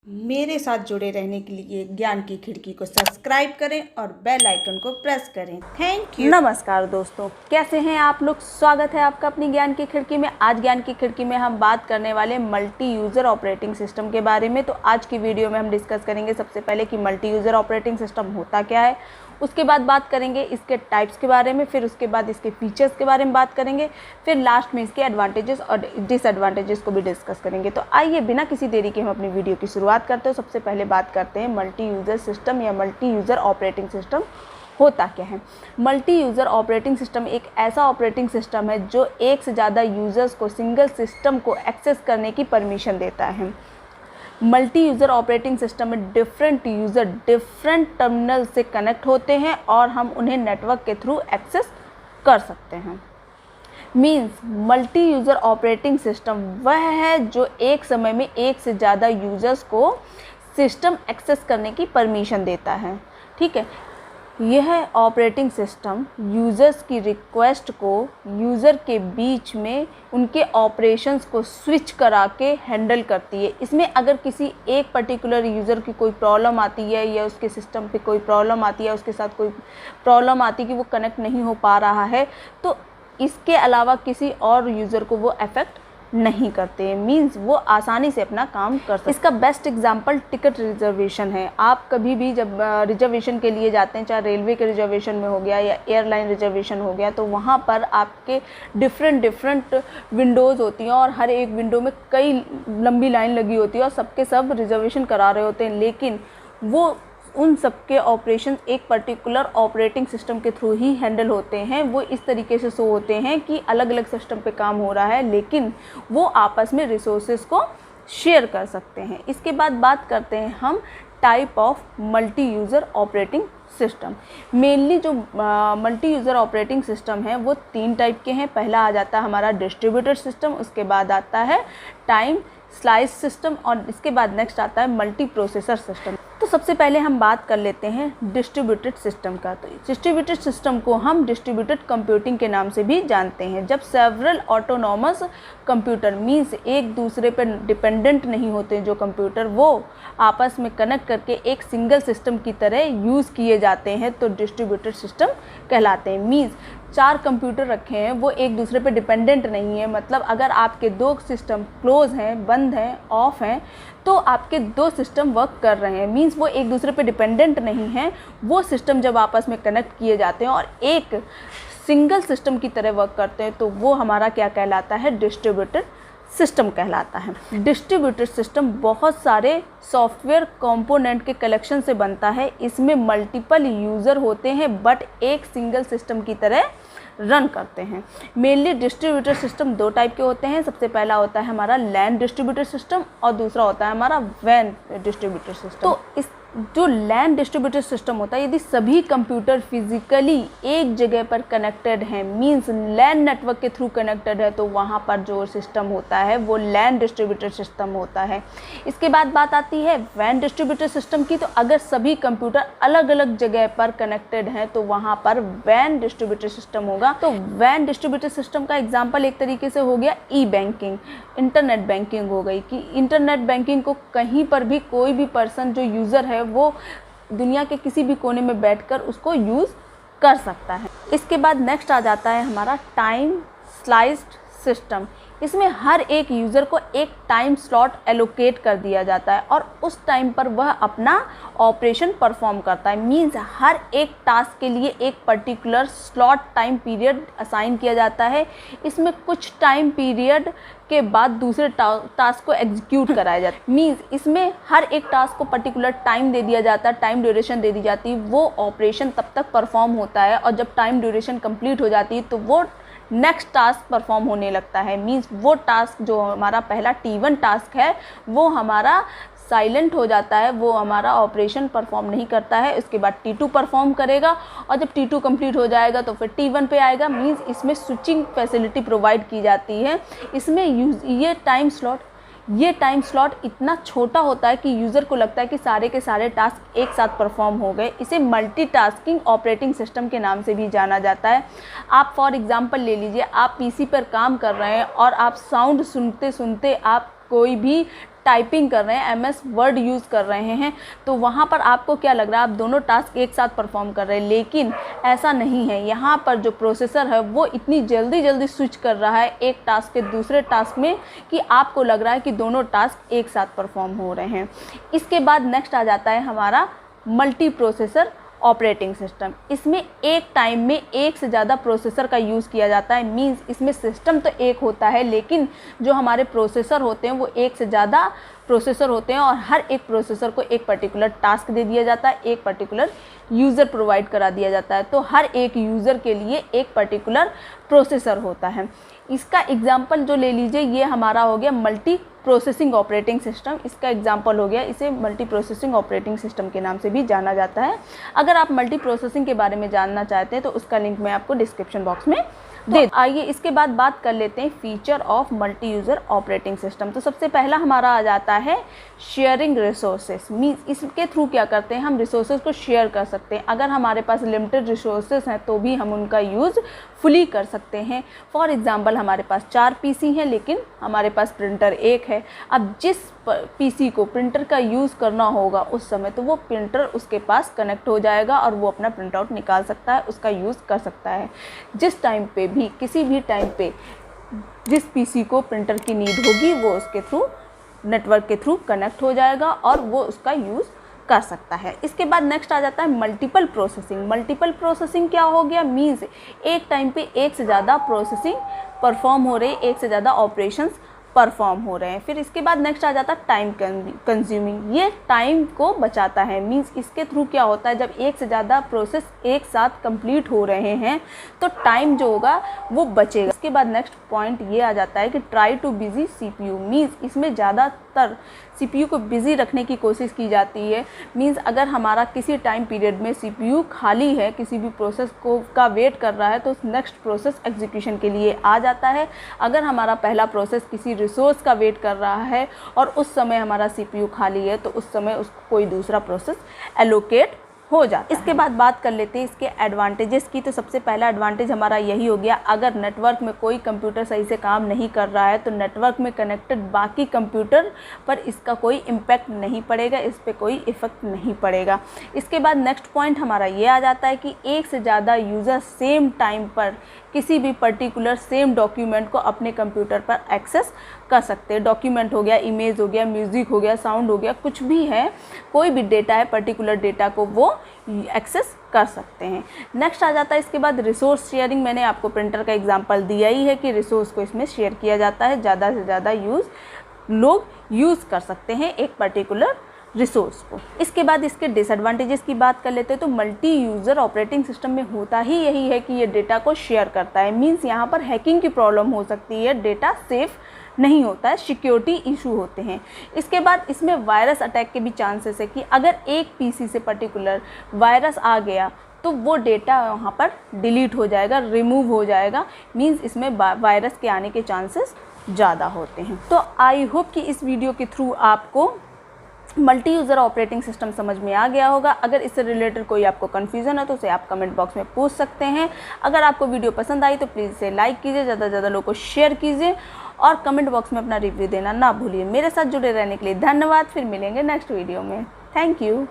मेरे साथ जुड़े रहने के लिए ज्ञान की खिड़की को सब्सक्राइब करें और बेल आइकन को प्रेस करें। Thank you. नमस्कार दोस्तों, कैसे हैं आप लोग। स्वागत है आपका अपनी ज्ञान की खिड़की में। आज ज्ञान की खिड़की में हम बात करने वाले मल्टी यूज़र ऑपरेटिंग सिस्टम के बारे में। तो आज की वीडियो में हम डिस्कस करेंगे सबसे पहले कि मल्टी यूज़र ऑपरेटिंग सिस्टम होता क्या है, उसके बाद बात करेंगे इसके टाइप्स के बारे में, फिर उसके बाद इसके फीचर्स के बारे में बात करेंगे, फिर लास्ट में इसके एडवांटेजेस और डिसएडवांटेजेस को भी डिस्कस करेंगे। तो आइए बिना किसी देरी के हम अपनी वीडियो की शुरुआत करते हैं। सबसे पहले बात करते हैं मल्टी यूज़र सिस्टम या मल्टी यूज़र ऑपरेटिंग सिस्टम होता क्या है। मल्टी यूज़र ऑपरेटिंग सिस्टम एक ऐसा ऑपरेटिंग सिस्टम है जो एक से ज़्यादा यूज़र्स को सिंगल सिस्टम को एक्सेस करने की परमिशन देता है। मल्टी यूज़र ऑपरेटिंग सिस्टम में डिफरेंट यूज़र डिफरेंट टर्मिनल से कनेक्ट होते हैं और हम उन्हें नेटवर्क के थ्रू एक्सेस कर सकते हैं। Means multi user operating system वह है जो एक समय में एक से ज़्यादा यूज़र्स को सिस्टम एक्सेस करने की परमिशन देता है। ठीक है, यह ऑपरेटिंग सिस्टम यूज़र्स की रिक्वेस्ट को यूज़र के बीच में उनके ऑपरेशंस को स्विच करा के हैंडल करती है। इसमें अगर किसी एक पर्टिकुलर यूज़र की कोई प्रॉब्लम आती है या उसके सिस्टम पे कोई प्रॉब्लम आती है, उसके साथ कोई प्रॉब्लम आती है कि वो कनेक्ट नहीं हो पा रहा है, तो इसके अलावा किसी और यूज़र को वो अफेक्ट नहीं करते। मींस वो आसानी से अपना काम कर सकते। इसका बेस्ट एग्जांपल टिकट रिजर्वेशन है। आप कभी भी जब रिजर्वेशन के लिए जाते हैं, चाहे रेलवे के रिजर्वेशन में हो गया या एयरलाइन रिजर्वेशन हो गया, तो वहाँ पर आपके डिफरेंट विंडोज़ होती हैं और हर एक विंडो में कई लंबी लाइन लगी होती है और सबके सब रिजर्वेशन करा रहे होते हैं, लेकिन वो उन सब के ऑपरेशन एक पर्टिकुलर ऑपरेटिंग सिस्टम के थ्रू ही हैंडल होते हैं। वो इस तरीके से शो होते हैं कि अलग अलग सिस्टम पे काम हो रहा है, लेकिन वो आपस में रिसोर्सेज को शेयर कर सकते हैं। इसके बाद बात करते हैं हम type of multi user operating system. Mainly जो मल्टी यूज़र ऑपरेटिंग सिस्टम है वो 3 टाइप के हैं। पहला आ जाता है हमारा डिस्ट्रीब्यूटेड सिस्टम, उसके बाद आता है टाइम स्लाइस सिस्टम और इसके बाद नेक्स्ट आता है मल्टी प्रोसेसर सिस्टम। तो सबसे पहले हम बात कर लेते हैं डिस्ट्रीब्यूटेड सिस्टम का। तो डिस्ट्रीब्यूटेड सिस्टम को हम डिस्ट्रीब्यूटेड कंप्यूटिंग के नाम से भी जानते हैं। जब सेवरल ऑटोनॉमस कंप्यूटर मींस एक दूसरे पर डिपेंडेंट नहीं होते जो कंप्यूटर, वो आपस में कनेक्ट करके एक सिंगल सिस्टम की तरह यूज़ किए जाते हैं, तो डिस्ट्रीब्यूटेड सिस्टम कहलाते हैं। मींस 4 कंप्यूटर रखे हैं, वो एक दूसरे पे डिपेंडेंट नहीं है। मतलब अगर आपके 2 सिस्टम क्लोज हैं, बंद हैं, ऑफ हैं, तो आपके 2 सिस्टम वर्क कर रहे हैं। मींस वो एक दूसरे पे डिपेंडेंट नहीं हैं। वो सिस्टम जब आपस में कनेक्ट किए जाते हैं और एक सिंगल सिस्टम की तरह वर्क करते हैं, तो वो हमारा क्या कहलाता है, डिस्ट्रीब्यूटेड सिस्टम कहलाता है। डिस्ट्रीब्यूटेड सिस्टम बहुत सारे सॉफ्टवेयर कंपोनेंट के कलेक्शन से बनता है। इसमें मल्टीपल यूज़र होते हैं बट एक सिंगल सिस्टम की तरह रन करते हैं। मेनली डिस्ट्रीब्यूटेड सिस्टम 2 टाइप के होते हैं। सबसे पहला होता है हमारा लैन डिस्ट्रीब्यूटेड सिस्टम और दूसरा होता है हमारा वैन डिस्ट्रीब्यूटेड सिस्टम। तो इस जो लैन डिस्ट्रीब्यूटेड सिस्टम होता है, यदि सभी कंप्यूटर फिजिकली एक जगह पर कनेक्टेड हैं, मींस लैन नेटवर्क के थ्रू कनेक्टेड है, तो वहाँ पर जो सिस्टम होता है वो लैन डिस्ट्रीब्यूटेड सिस्टम होता है। इसके बाद बात आती है वैन डिस्ट्रीब्यूटेड सिस्टम की। तो अगर सभी कंप्यूटर अलग अलग जगह पर कनेक्टेड हैं, तो वहाँ पर वैन डिस्ट्रीब्यूटेड सिस्टम होगा। तो वैन डिस्ट्रीब्यूटेड सिस्टम का एग्जाम्पल एक तरीके से हो गया ई बैंकिंग, इंटरनेट बैंकिंग हो गई, कि इंटरनेट बैंकिंग को कहीं पर भी कोई भी पर्सन जो यूज़र है वो दुनिया के किसी भी कोने में बैठकर उसको यूज़ कर सकता है। इसके बाद नेक्स्ट आ जाता है हमारा टाइम स्लाइस्ड सिस्टम। इसमें हर एक यूज़र को एक टाइम स्लॉट एलोकेट कर दिया जाता है और उस टाइम पर वह अपना ऑपरेशन परफॉर्म करता है। मींस हर एक टास्क के लिए एक particular slot time period assign किया जाता है। इसमें कुछ टाइम पीरियड के बाद दूसरे टास्क को एग्जीक्यूट कराया जाता है। मींस इसमें हर एक टास्क को पर्टिकुलर टाइम दे दिया जाता है, टाइम ड्यूरेशन दे दी जाती है। वो ऑपरेशन तब तक परफॉर्म होता है और जब टाइम ड्यूरेशन कंप्लीट हो जाती है तो वो नेक्स्ट टास्क परफॉर्म होने लगता है। मींस वो टास्क जो हमारा पहला T1 टास्क है वो हमारा साइलेंट हो जाता है, वो हमारा ऑपरेशन परफॉर्म नहीं करता है। उसके बाद T2 परफॉर्म करेगा और जब T2 कंप्लीट हो जाएगा तो फिर T1 पे आएगा। मींस इसमें स्विचिंग फैसिलिटी प्रोवाइड की जाती है। इसमें ये टाइम स्लॉट इतना छोटा होता है कि यूज़र को लगता है कि सारे के सारे टास्क एक साथ परफॉर्म हो गए। इसे मल्टीटास्किंग ऑपरेटिंग सिस्टम के नाम से भी जाना जाता है। आप फॉर एग्जांपल ले लीजिए, आप पीसी पर काम कर रहे हैं और आप साउंड सुनते सुनते आप कोई भी टाइपिंग कर रहे हैं, MS वर्ड यूज़ कर रहे हैं, तो वहाँ पर आपको क्या लग रहा है, आप दोनों टास्क एक साथ परफॉर्म कर रहे हैं, लेकिन ऐसा नहीं है। यहाँ पर जो प्रोसेसर है वो इतनी जल्दी स्विच कर रहा है एक टास्क के दूसरे टास्क में कि आपको लग रहा है कि दोनों टास्क एक साथ परफॉर्म हो रहे हैं। इसके बाद नेक्स्ट आ जाता है हमारा मल्टी प्रोसेसर ऑपरेटिंग सिस्टम। इसमें एक टाइम में एक से ज़्यादा प्रोसेसर का यूज़ किया जाता है। मींस इसमें सिस्टम तो एक होता है, लेकिन जो हमारे प्रोसेसर होते हैं वो एक से ज़्यादा प्रोसेसर होते हैं और हर एक प्रोसेसर को एक पर्टिकुलर टास्क दे दिया जाता है, एक पर्टिकुलर यूज़र प्रोवाइड करा दिया जाता है। तो हर एक यूज़र के लिए एक पर्टिकुलर प्रोसेसर होता है। इसका एग्जाम्पल जो ले लीजिए, ये हमारा हो गया मल्टी प्रोसेसिंग ऑपरेटिंग सिस्टम। इसका एग्जाम्पल हो गया, इसे मल्टी प्रोसेसिंग ऑपरेटिंग सिस्टम के नाम से भी जाना जाता है। अगर आप मल्टी प्रोसेसिंग के बारे में जानना चाहते हैं तो उसका लिंक मैं आपको डिस्क्रिप्शन बॉक्स में दे। आइए इसके बाद बात कर लेते हैं feature of multi user operating system. तो सबसे पहला हमारा आ जाता है शेयरिंग रिसोर्सेस। मीन्स इसके थ्रू क्या करते हैं, हम रिसोर्सेज को शेयर कर सकते हैं। अगर हमारे पास लिमिटेड रिसोर्सेज हैं तो भी हम उनका यूज़ फुली कर सकते हैं। फॉर एग्जांपल हमारे पास 4 PC हैं लेकिन हमारे पास प्रिंटर एक है। अब जिस PC को प्रिंटर का यूज़ करना होगा उस समय, तो वो प्रिंटर उसके पास कनेक्ट हो जाएगा और वो अपना प्रिंट आउट निकाल सकता है, उसका यूज़ कर सकता है। जिस टाइम पे भी, किसी भी टाइम पे जिस PC को प्रिंटर की नीड होगी वो उसके थ्रू, नेटवर्क के थ्रू कनेक्ट हो जाएगा और वो उसका यूज़ कर सकता है। इसके बाद नेक्स्ट आ जाता है मल्टीपल प्रोसेसिंग। मल्टीपल प्रोसेसिंग क्या हो गया, मीन्स एक टाइम पे एक से ज़्यादा प्रोसेसिंग परफॉर्म हो रही है, एक से ज़्यादा ऑपरेशंस परफॉर्म हो रहे हैं। फिर इसके बाद नेक्स्ट आ जाता है टाइम कंज्यूमिंग। ये टाइम को बचाता है। मींस इसके थ्रू क्या होता है, जब एक से ज़्यादा प्रोसेस एक साथ कंप्लीट हो रहे हैं तो टाइम जो होगा वो बचेगा। इसके बाद नेक्स्ट पॉइंट ये आ जाता है कि try too busy CPU। Means इसमें ज़्यादातर CPU को बिज़ी रखने की कोशिश की जाती है। मींस अगर हमारा किसी टाइम पीरियड में CPU खाली है, किसी भी प्रोसेस को का वेट कर रहा है, तो नेक्स्ट प्रोसेस एग्जीक्यूशन के लिए आ जाता है। अगर हमारा पहला प्रोसेस किसी रिसोर्स का वेट कर रहा है और उस समय हमारा CPU खाली है, तो उस समय उसको कोई दूसरा प्रोसेस एलोकेट हो जाता है। इसके बाद बात कर लेते हैं इसके एडवांटेजेस की। तो सबसे पहला एडवांटेज हमारा यही हो गया, अगर नेटवर्क में कोई कंप्यूटर सही से काम नहीं कर रहा है तो नेटवर्क में कनेक्टेड बाकी कंप्यूटर पर इसका कोई इम्पैक्ट नहीं पड़ेगा, इस पर कोई इफ़ेक्ट नहीं पड़ेगा। इसके बाद नेक्स्ट पॉइंट हमारा ये आ जाता है कि एक से ज़्यादा यूज़र सेम टाइम पर किसी भी पर्टिकुलर सेम डॉक्यूमेंट को अपने कंप्यूटर पर एक्सेस कर सकते हैं। डॉक्यूमेंट हो गया, इमेज हो गया, म्यूज़िक हो गया, साउंड हो गया, कुछ भी है, कोई भी डेटा है, पर्टिकुलर डेटा को वो एक्सेस कर सकते हैं। नेक्स्ट आ जाता है इसके बाद रिसोर्स शेयरिंग। मैंने आपको प्रिंटर का एग्जांपल दिया ही है कि रिसोर्स को इसमें शेयर किया जाता है, ज़्यादा से ज़्यादा लोग यूज़ कर सकते हैं एक पर्टिकुलर रिसोर्स को। इसके बाद इसके डिसएडवांटेजेस की बात कर लेते हैं। तो मल्टी यूज़र ऑपरेटिंग सिस्टम में होता ही यही है कि ये डेटा को शेयर करता है। मींस यहाँ पर हैकिंग की प्रॉब्लम हो सकती है, डेटा सेफ नहीं होता है, सिक्योरिटी इशू होते हैं। इसके बाद इसमें वायरस अटैक के भी चांसेस है कि अगर एक PC से पर्टिकुलर वायरस आ गया तो वो डेटा वहाँ पर डिलीट हो जाएगा, रिमूव हो जाएगा। मींस इसमें वायरस के आने के चांसेस ज़्यादा होते हैं। तो आई होप कि इस वीडियो के थ्रू आपको मल्टी यूज़र ऑपरेटिंग सिस्टम समझ में आ गया होगा। अगर इससे रिलेटेड कोई आपको कन्फ्यूज़न है तो उसे आप कमेंट बॉक्स में पूछ सकते हैं। अगर आपको वीडियो पसंद आई तो प्लीज़ इसे लाइक कीजिए, ज़्यादा से ज़्यादा लोगों को शेयर कीजिए और कमेंट बॉक्स में अपना रिव्यू देना ना भूलिए। मेरे साथ जुड़े रहने के लिए धन्यवाद। फिर मिलेंगे नेक्स्ट वीडियो में। Thank you.